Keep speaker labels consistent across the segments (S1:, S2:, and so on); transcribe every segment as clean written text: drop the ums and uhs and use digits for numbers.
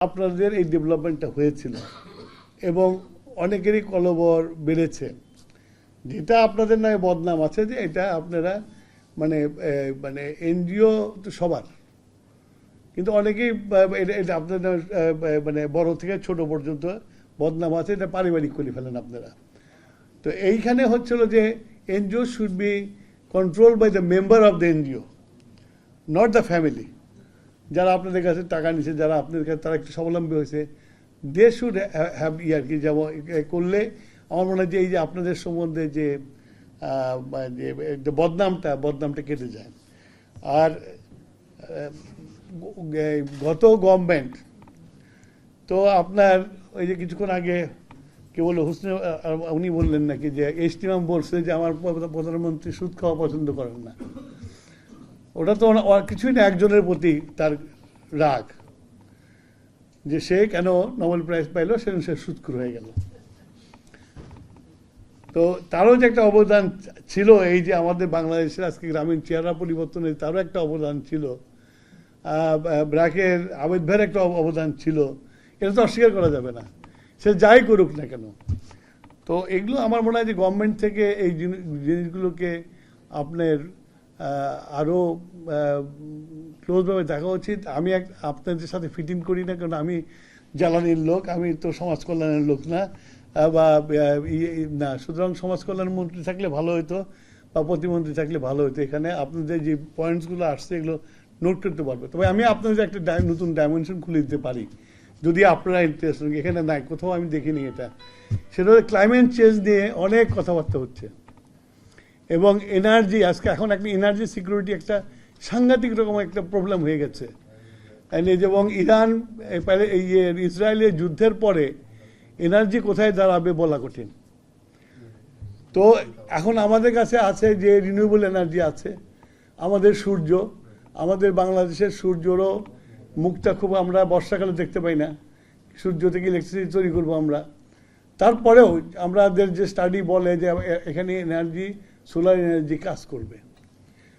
S1: আপনাদের এই ডেভেলপমেন্টটা হয়েছিল এবং অনেকেরই কলবর বেড়েছে, যেটা আপনাদের নয় বদনাম আছে যে এটা আপনারা মানে মানে এনজিও তো সবার, কিন্তু অনেকেই এটা আপনাদের মানে বড় থেকে ছোট পর্যন্ত বদনাম আছে, এটা পারিবারিক করে ফেলেন আপনারা। তো এইখানে হচ্ছিল যে NGO should be control by the member of the NGO, not the family. যারা আপনাদের কাছে টাকা নিচ্ছে, যারা আপনাদের কাছে তারা একটু স্বাবলম্বী হয়েছে, দে শুড হ্যাভ আর কি যেমন করলে আমার মনে হয় যে এই যে আপনাদের সম্বন্ধে যে বদনামটা কেটে যায়। আর গত গভর্নমেন্ট তো আপনার ওই যে কিছুক্ষণ আগে কে বললো হুসনে, উনি বললেন নাকি যে ইস্তিমাম বলছে যে আমার প্রধানমন্ত্রী সুদ খাওয়া পছন্দ করেন না। ওটা তো কিছুই না, একজনের প্রতি তার রাগ, যে সে কেন নোবেল প্রাইজ পাইলো, সেদিন সে সুদখোর হয়ে গেল। তো তারও যে একটা অবদান ছিল এই যে আমাদের বাংলাদেশের আজকে গ্রামীণ চেহারা পরিবর্তনের, তারও একটা অবদান ছিল, ব্র্যাকের আবেদ ভাইয়ের একটা অবদান ছিল, এটা তো অস্বীকার করা যাবে না, সে যাই করুক না কেন। তো এগুলো আমার মনে হয় যে গভর্নমেন্ট থেকে এই জিনিসগুলোকে আপনার আরও ক্লোজভাবে দেখা উচিত। আমি আপনাদের সাথে ফিট ইন করি না, কারণ আমি জ্বালানির লোক, আমি তো সমাজ কল্যাণের লোক না, বা না। সুতরাং সমাজ কল্যাণ মন্ত্রী থাকলে ভালো হতো বা প্রতিমন্ত্রী থাকলে ভালো হতো। এখানে আপনাদের যে পয়েন্টসগুলো আসছে এগুলো নোট করতে পারবে। তবে আমি আপনাদের একটা নতুন ডাইমেনশন খুলে দিতে পারি যদি আপনারা ইন্টারেস্ট। এখানে নাই, কোথাও আমি দেখিনি এটা। সেটা হচ্ছে ক্লাইমেট চেঞ্জ নিয়ে অনেক কথাবার্তা হচ্ছে, এবং এনার্জি আজকে এখন একটা এনার্জি সিকিউরিটি একটা সাংঘাতিক রকম একটা প্রবলেম হয়ে গেছে। এবং ইরান এই ইসরায়েলের যুদ্ধের পরে এনার্জি কোথায় দাঁড়াবে বলা কঠিন। তো এখন আমাদের কাছে আছে যে রিনিউয়েবল এনার্জি আছে, আমাদের সূর্য, আমাদের বাংলাদেশের সূর্যরও মুখটা খুব আমরা বর্ষাকালে দেখতে পাই না, সূর্য থেকে ইলেকট্রিসিটি তৈরি করবো আমরা। তারপরেও আমাদের যে স্টাডি বলে যে এখানে এনার্জি, সোলার এনার্জি কাজ করবে।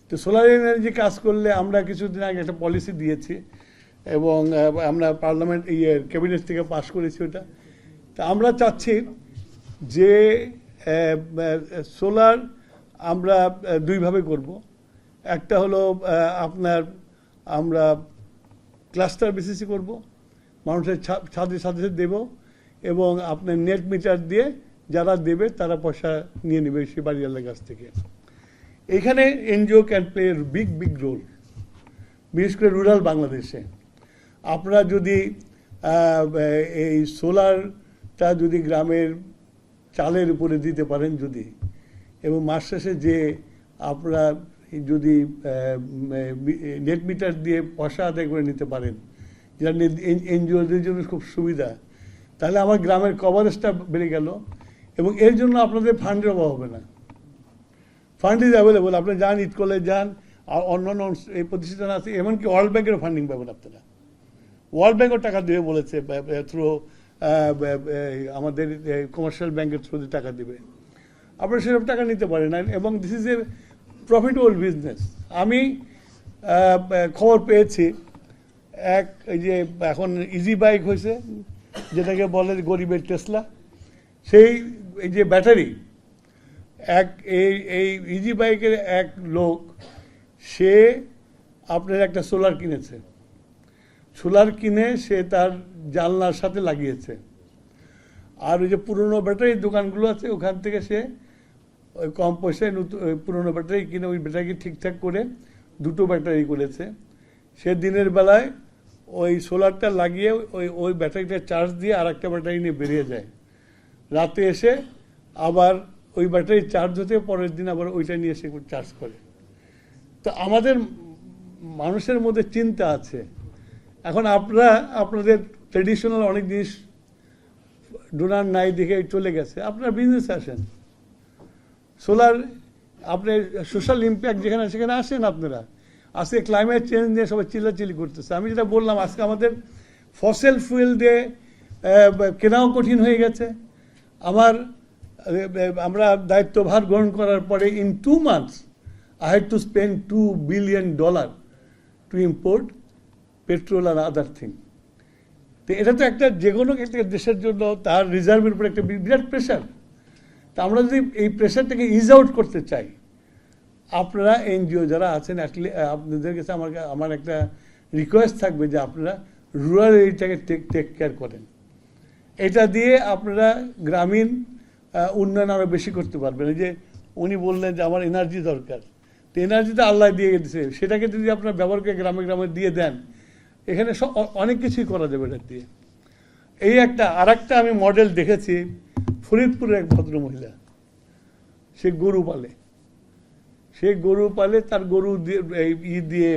S1: তো সোলার এনার্জি কাজ করলে আমরা কিছুদিন আগে একটা পলিসি দিয়েছি এবং আমরা পার্লামেন্ট ক্যাবিনেট থেকে পাস করেছি ওটা। তা আমরা চাচ্ছি যে সোলার আমরা দুইভাবে করব। একটা হলো আপনার আমরা ক্লাস্টার বেসিসে করব, মানুষের ছাদে ছাদে দেব, এবং আপনার নেট মিটার দিয়ে যারা দেবে তারা পয়সা নিয়ে নেবে সে বাড়িওয়ালার কাছ থেকে। এখানে NGO can play big role, বিশেষ করে রুরাল বাংলাদেশে। আপনারা যদি এই সোলারটা যদি গ্রামের চালের উপরে দিতে পারেন যদি, এবং মাস শেষে যে আপনারা যদি নেট মিটার দিয়ে পয়সা আদায় করে নিতে পারেন, যেটা এনজিওদের জন্য খুব সুবিধা, তাহলে আমার গ্রামের কভারেজটা বেড়ে গেল, এবং এর জন্য আপনাদের ফান্ডের অভাব হবে না। ফান্ড ইজ অ্যাভেলেবল, আপনি যান, ইট কলেজ যান, আর অন্যান্য এই প্রতিষ্ঠান আছে, এমনকি ওয়ার্ল্ড ব্যাংকেরও ফান্ডিং পাবেন আপনারা। ওয়ার্ল্ড ব্যাংকও টাকা দেবে বলেছে, থ্রু আমাদের কমার্শিয়াল ব্যাংকের থ্রুতে টাকা দেবে, আপনারা সেসব টাকা নিতে পারেন। এবং this is a profitable business. আমি খবর পেয়েছি এই যে এখন ইজি বাইক হয়েছে, যেটাকে বলে গরিবের টেসলা, সেই এই যে ব্যাটারি, এই ইজি বাইকের এক লোক, সে আপনার একটা সোলার কিনেছে, সোলার কিনে সে তার জানলার সাথে লাগিয়েছে। আর ওই যে পুরনো ব্যাটারির দোকানগুলো আছে, ওখান থেকে সে ওই কম পয়সায় নতুন পুরনো ব্যাটারি কিনে ওই ব্যাটারিকে ঠিকঠাক করে দুটো ব্যাটারি করেছে। সে দিনের বেলায় ওই সোলারটা লাগিয়ে ওই ব্যাটারিটা চার্জ দিয়ে আর একটা ব্যাটারি নিয়ে বেরিয়ে যায়, রাতে এসে আবার ওই ব্যাটারি চার্জ হতে পরের দিন আবার ওইটা নিয়ে এসে চার্জ করে। তো আমাদের মানুষের মধ্যে চিন্তা আছে। এখন আপনারা আপনাদের ট্রেডিশনাল অনেক জিনিস ডোনার নাই দেখে চলে গেছে, আপনারা বিজনেস আসেন। সোলার আপনি সোশ্যাল ইম্প্যাক্ট যেখানে সেখানে আসেন আপনারা। আজকে ক্লাইমেট চেঞ্জ নিয়ে সবাই চিল্লাচিল্লি করতেছে। আমি যেটা বললাম, আজকে আমাদের ফসিল ফুয়েল দিয়ে কেনাও কঠিন হয়ে গেছে। আমরা দায়িত্বভার গ্রহণ করার পরে in 2 months I had to spend $2 billion to import petrol and other thing. তো এটা তো একটা যে কোনো একটা দেশের জন্য তার রিজার্ভের উপর একটা বিরাট প্রেশার। তা আমরা যদি এই প্রেশারটাকে ইজ আউট করতে চাই, আপনারা এনজিও যারা আছেন আপনাদের কাছে আমার একটা রিকোয়েস্ট থাকবে যে আপনারা রুরাল এরিয়াটাকে টেক কেয়ার করেন। এটা দিয়ে আপনারা গ্রামীণ উন্নয়ন আরও বেশি করতে পারবেন। এই যে উনি বললেন যে আমার এনার্জি দরকার, তো এনার্জি তো আল্লাহ দিয়ে গেছে, সেটাকে যদি আপনার ব্যবহার করে গ্রামে গ্রামে দিয়ে দেন, এখানে অনেক কিছুই করা যাবে এটা দিয়ে। এই আর একটা আমি মডেল দেখেছি, ফরিদপুরের এক ভদ্রমহিলা, সে গরু পালে, তার গরু দিয়ে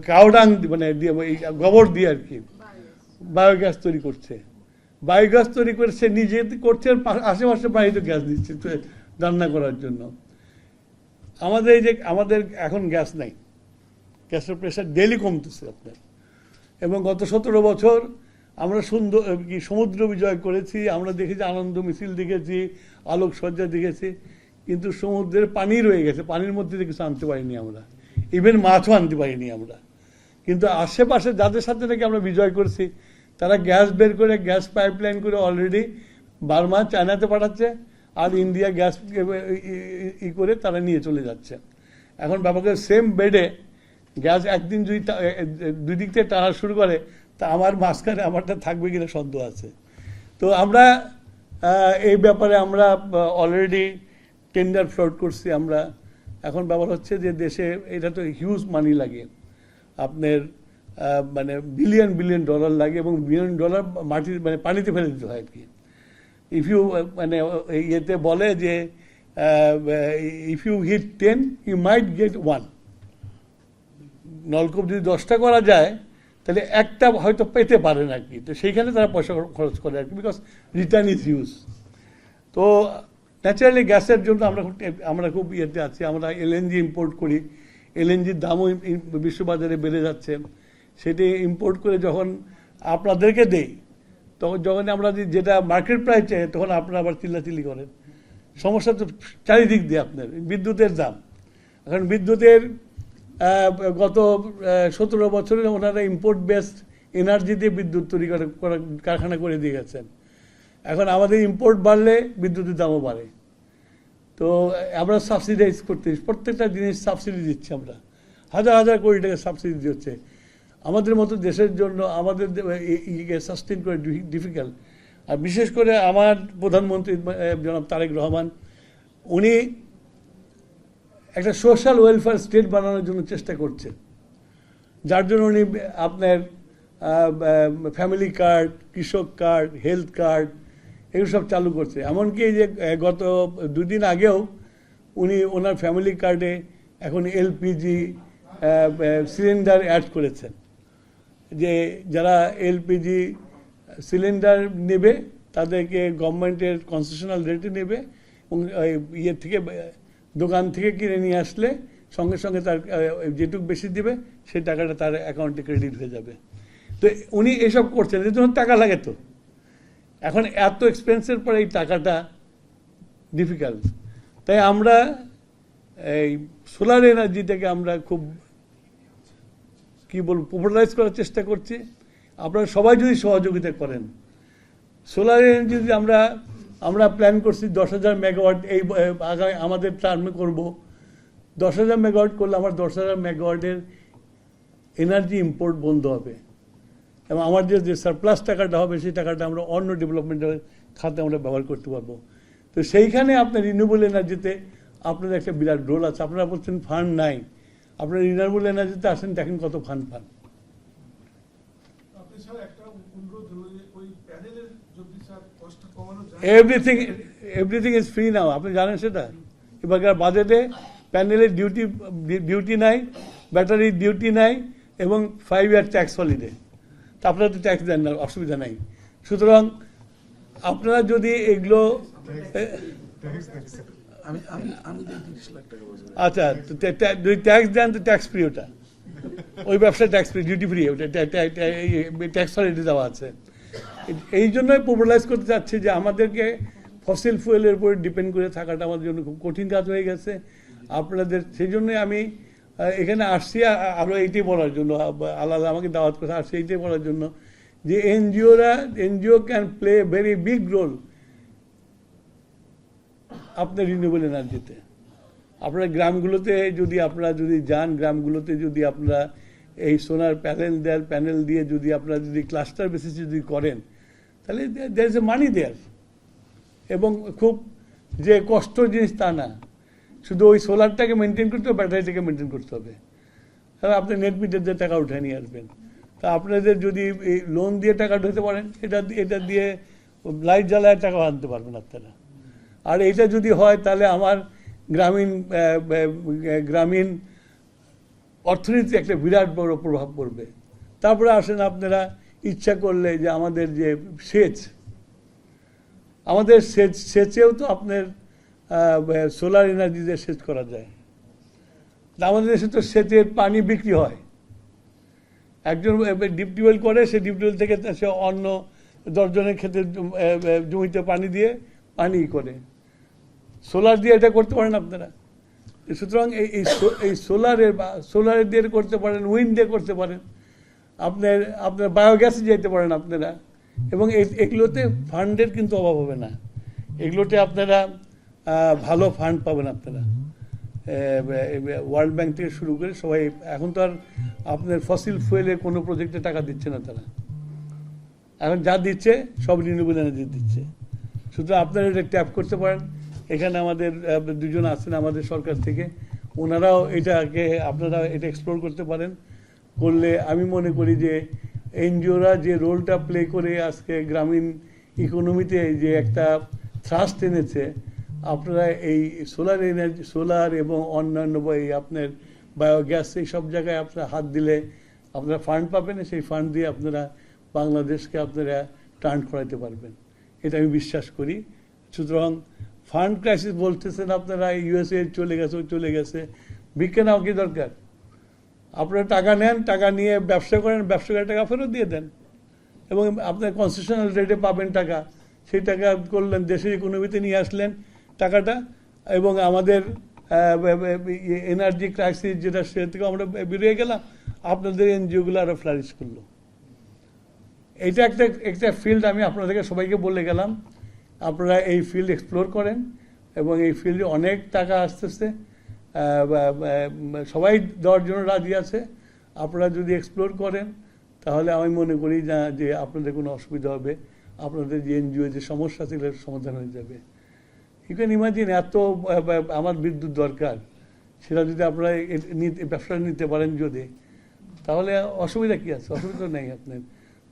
S1: কাউডাং মানে দিয়ে গোবর দিয়ে আর কি বায়োগ্যাস তৈরি করছে। বায়োগ্যাস তৈরি করে সে নিজে করছে, আশেপাশে বাড়িতে গ্যাস দিচ্ছে রান্না করার জন্য। আমাদের এখন গ্যাস নাই, গ্যাসের প্রেশার ডেইলি কমতেছে আপনার। এবং গত 17 বছর আমরা সমুদ্র বিজয় করেছি, আমরা দেখেছি আনন্দ মিছিল দেখেছি, আলোকসজ্জা দেখেছি, কিন্তু সমুদ্রের পানি রয়ে গেছে, পানির মধ্যে কিছু আনতে পারিনি আমরা, ইভেন মাছও আনতে পারিনি আমরা। কিন্তু আশেপাশে যাদের সাথে নাকি আমরা বিজয় করছি, তারা গ্যাস বের করে, গ্যাস পাইপলাইন করে অলরেডি বার্মা, চায়নাতে পাঠাচ্ছে, আর ইন্ডিয়া গ্যাস করে তারা নিয়ে চলে যাচ্ছে। এখন ব্যাপারটা সেম বেডে গ্যাস একদিন যদি দুই দিক থেকে টানা শুরু করে, তা আমার মাঝখানে আমারটা থাকবে কিনা সন্দেহ আছে। তো আমরা এই ব্যাপারে আমরা অলরেডি টেন্ডার ফ্লোট করছি আমরা। এখন ব্যাপার হচ্ছে যে দেশে এটা তো হিউজ মানি লাগে, আপনার মানে বিলিয়ন ডলার লাগে, এবং বিলিয়ন ডলার মানে পানিতে ফেলে দিতে হয় আর কি। ইফ ইউ মানে ইয়েতে বলে যে if you hit 10 you might get 1। নলকূপ যদি 10টা করা যায়, তাহলে একটা হয়তো পেতে পারেন আর কি। তো সেইখানে তারা পয়সা খরচ করে আর কি, বিকজ রিটার্ন ইজ হিউজ। তো ন্যাচারালি গ্যাসের জন্য আমরা খুব ইয়েতে আছি। আমরা এলএনজি ইম্পোর্ট করি, এলএনজির দামও বিশ্ববাজারে বেড়ে যাচ্ছে। সেটি ইম্পোর্ট করে যখন আপনাদেরকে দেই, তখন যখন আমরা যেটা মার্কেট প্রাইস চাই, তখন আপনারা আবার চিল্লাচিল্লি করেন। সমস্যা তো চারিদিক দিয়ে আপনার। বিদ্যুতের দাম, এখন বিদ্যুতের গত 17 বছরে ওনারা ইম্পোর্ট বেসড এনার্জি দিয়ে বিদ্যুৎ তৈরি কারখানা করে দিয়ে গেছেন। এখন আমাদের ইম্পোর্ট বাড়লে বিদ্যুতের দামও বাড়ে। তো আমরা সাবসিডাইজ করতে, প্রত্যেকটা জিনিস সাবসিডি দিচ্ছি আমরা, হাজার কোটি টাকা সাবসিডি দিচ্ছে। আমাদের মতো দেশের জন্য আমাদের সাস্টেন করে ডিফিকাল্ট। আর বিশেষ করে আমার প্রধানমন্ত্রী জনাব তারেক রহমান, উনি একটা সোশ্যাল ওয়েলফেয়ার স্টেট বানানোর জন্য চেষ্টা করছেন, যার জন্য উনি আপনার ফ্যামিলি কার্ড, কৃষক কার্ড, হেলথ কার্ড এগুলো সব চালু করছে। এমনকি যে গত 2 দিন আগেও উনি ওনার ফ্যামিলি কার্ডে এখন এলপিজি সিলিন্ডার অ্যাড করেছেন, যে যারা এলপিজি সিলিন্ডার নেবে তাদেরকে গভর্নমেন্টের কনসেশনাল রেটে নেবে, এবং ইয়ে থেকে দোকান থেকে কিনে নিয়ে আসলে সঙ্গে সঙ্গে তার যেটুকু বেশি দেবে সেই টাকাটা তার অ্যাকাউন্টে ক্রেডিট হয়ে যাবে। তো উনি এসব করছেন, এর জন্য টাকা লাগে। তো এখন এত এক্সপেন্সের পরে এই টাকাটা ডিফিকাল্ট। তাই আমরা এই সোলার এনার্জিটাকে আমরা খুব পপুলারাইজ করার চেষ্টা করছি। আপনারা সবাই যদি সহযোগিতা করেন, সোলার এনার্জি যদি আমরা প্ল্যান করছি 10,000 মেগাওয়াট এই আগামী আমাদের টার্মে করব। 10,000 মেগাওয়াট করলে আমার 10,000 মেগাওয়াটের এনার্জি ইম্পোর্ট বন্ধ হবে, এবং আমার যে সারপ্লাস টাকাটা হবে সেই টাকাটা আমরা অন্য ডেভেলপমেন্টের খাতে আমরা ব্যবহার করতে পারবো। তো সেইখানে আপনার রিনিউয়েবল এনার্জিতে আপনাদের একটা বিরাট রোল আছে। আপনারা বলছেন ফান্ড নাই, আপনারা রিনিউয়েবল এনার্জিতে আসেন, দেখেন কত ফান্ড পান। এভরিথিং ইজ ফ্রি নাও, আপনি জানেন সেটা। এবারকার বাজেটে প্যানেলের ডিউটি নাই, ব্যাটারির ডিউটি নাই, এবং 5 ইয়ার ট্যাক্স হলিডে। তা আপনারা তো ট্যাক্স দেন না, অসুবিধা নাই। সুতরাং আপনারা যদি এগুলো আচ্ছা যদি ট্যাক্স দেন তো ট্যাক্স ফ্রি, ওটা ওই ব্যবসা ট্যাক্স ফ্রি, ডিউটি ফ্রি, ওটা ট্যাক্স হলিডে দেওয়া আছে। এই জন্যই পপুলারাইজ করতে চাচ্ছি যে আমাদেরকে ফসিল ফুয়েলের উপর ডিপেন্ড করে থাকাটা আমাদের জন্য খুব কঠিন কাজ হয়ে গেছে আপনাদের। সেই জন্যই আমি এখানে আসছি আরও এইটাই বলার জন্য, আলাদা আমাকে দাওয়াত করে আসছি এইটাই বলার জন্য যে NGO can play very big role আপনার রিনিউয়েবল এনার্জিতে। আপনার গ্রামগুলোতে আপনারা যদি যান, গ্রামগুলোতে যদি আপনারা এই সোলার প্যানেল দিয়ে যদি আপনারা যদি ক্লাস্টার বেসিস যদি করেন, তাহলে দেয়ার ইজ এ মানি দেয়ার। এবং খুব যে কষ্ট জিনিস তা না, শুধু ওই সোলারটাকে মেনটেন করতে হবে, ব্যাটারিটাকে মেনটেন করতে হবে। তাহলে আপনি নেট মিটার দিয়ে টাকা উঠে নিয়ে আসবেন। তা আপনাদের যদি এই লোন দিয়ে টাকা উঠাতে পারেন, এটা দিয়ে লাইট জ্বালায় টাকা আনতে পারবেন আপনারা। আর এটা যদি হয় তাহলে আমার গ্রামীণ অর্থনীতি একটা বিরাট বড় প্রভাব পড়বে। তারপরে আসেন আপনারা ইচ্ছা করলে যে আমাদের যে সেচেও তো আপনার সোলার এনার্জি দিয়ে সেচ করা যায়। আমাদের দেশে তো সেচের পানি বিক্রি হয়, একজন ডিপ টিউবওয়েল করে, সে ডিপ টিউবওয়েল থেকে সে অন্য 10 জনের ক্ষেত্রে জমিতে পানি দিয়ে পানি করে। সোলার দিয়ে এটা করতে পারেন আপনারা। সুতরাং এই সোলারের দিয়ে করতে পারেন, উইন্ড দিয়ে করতে পারেন, আপনার বায়োগ্যাসে যেতে পারেন আপনারা। এবং এগুলোতে ফান্ডের কিন্তু অভাব হবে না, এগুলোতে আপনারা ভালো ফান্ড পাবেন আপনারা। ওয়ার্ল্ড ব্যাংক থেকে শুরু করে সবাই এখন তো আর আপনার ফসিল ফুয়েলের কোনো প্রজেক্টে টাকা দিচ্ছে না তারা, এখন যা দিচ্ছে সব রিনিউয়েবল এনার্জি দিচ্ছে। সুতরাং আপনারা এটা ট্যাপ করতে পারেন। এখানে আমাদের 2 জন আছেন আমাদের সরকার থেকে, ওনারাও আপনারা এটা এক্সপ্লোর করতে পারেন। করলে আমি মনে করি যে এনজিওরা যে রোলটা প্লে করে আজকে গ্রামীণ ইকোনমিতে যে একটা থ্রাস্ট এনেছে, আপনারা এই সোলার এবং অন্যান্য আপনার বায়োগ্যাস এই সব জায়গায় আপনারা হাত দিলে আপনারা ফান্ড পাবেন, সেই ফান্ড দিয়ে আপনারা বাংলাদেশকে আপনারা টার্ন করাইতে পারবেন, এটা আমি বিশ্বাস করি। সুতরাং ফান্ড ক্রাইসিস বলতেছেন আপনারা, ইউএসএ চলে গেছে, ভিক্ষা নেওয়া কি দরকার? আপনারা টাকা নেন, টাকা নিয়ে ব্যবসা করেন, ব্যবসা করে টাকা ফেরত দিয়ে দেন এবং আপনার কনসেশনাল রেটে পাবেন টাকা। সেই টাকা করলেন, দেশের ইকোনমিতে নিয়ে আসলেন টাকাটা, এবং আমাদের এনার্জি ক্রাইসিস যেটা সে থেকে আমরা বেরিয়ে গেলাম, আপনাদের এনজিওগুলো আরও ফ্লারিশ করলো। এটা একটা ফিল্ড আমি আপনাদেরকে সবাইকে বলে গেলাম, আপনারা এই ফিল্ড এক্সপ্লোর করেন এবং এই ফিল্ডে অনেক টাকা আসতেছে, সবাই দেওয়ার জন্য রাজি আছে। আপনারা যদি এক্সপ্লোর করেন তাহলে আমি মনে করি না যে আপনাদের কোনো অসুবিধা হবে, আপনাদের যে এনজিও যে সমস্যা সেগুলোর সমাধান হয়ে যাবে। ইউ ক্যান ইমাজিন, এত আমার বিদ্যুৎ দরকার, সেটা যদি আপনারা ব্যবসা নিতে পারেন যদি, তাহলে অসুবিধা কী আছে? অসুবিধা নেই আপনার,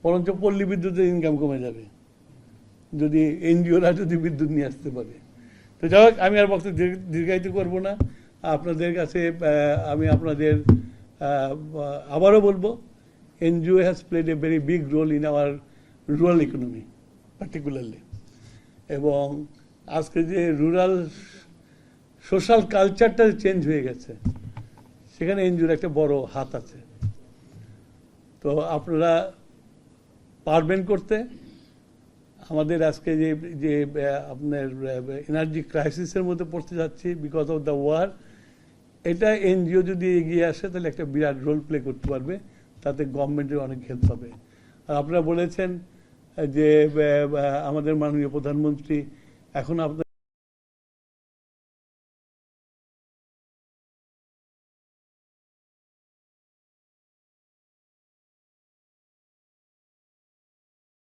S1: বরঞ্চ পল্লী বিদ্যুতের ইনকাম কমে যাবে যদি এনজিওরা যদি বিদ্যুৎ নিয়ে আসতে পারে। তো যাই হোক, আমি আর বক্তব্য দীর্ঘায়িত করবো না। আপনাদের কাছে আমি আপনাদের আবারও বলবো, NGO has played a very big role in our rural economy particularly. এবং আজকে যে রুরাল সোশ্যাল কালচারটা চেঞ্জ হয়ে গেছে, সেখানে এনজিওর একটা বড় হাত আছে। তো আপনারা পারবেন করতে। আমাদের আজকে যে আপনার এনার্জি ক্রাইসিসের মধ্যে পড়তে যাচ্ছি বিকজ অফ দ্য ওয়ার, এটা এনজিও যদি এগিয়ে আসে তাহলে একটা বিরাট রোল প্লে করতে পারবে, তাতে গভর্নমেন্টের অনেক হেল্প হবে। আর আপনারা বলেছেন যে আমাদের মাননীয় প্রধানমন্ত্রী এখন আপনার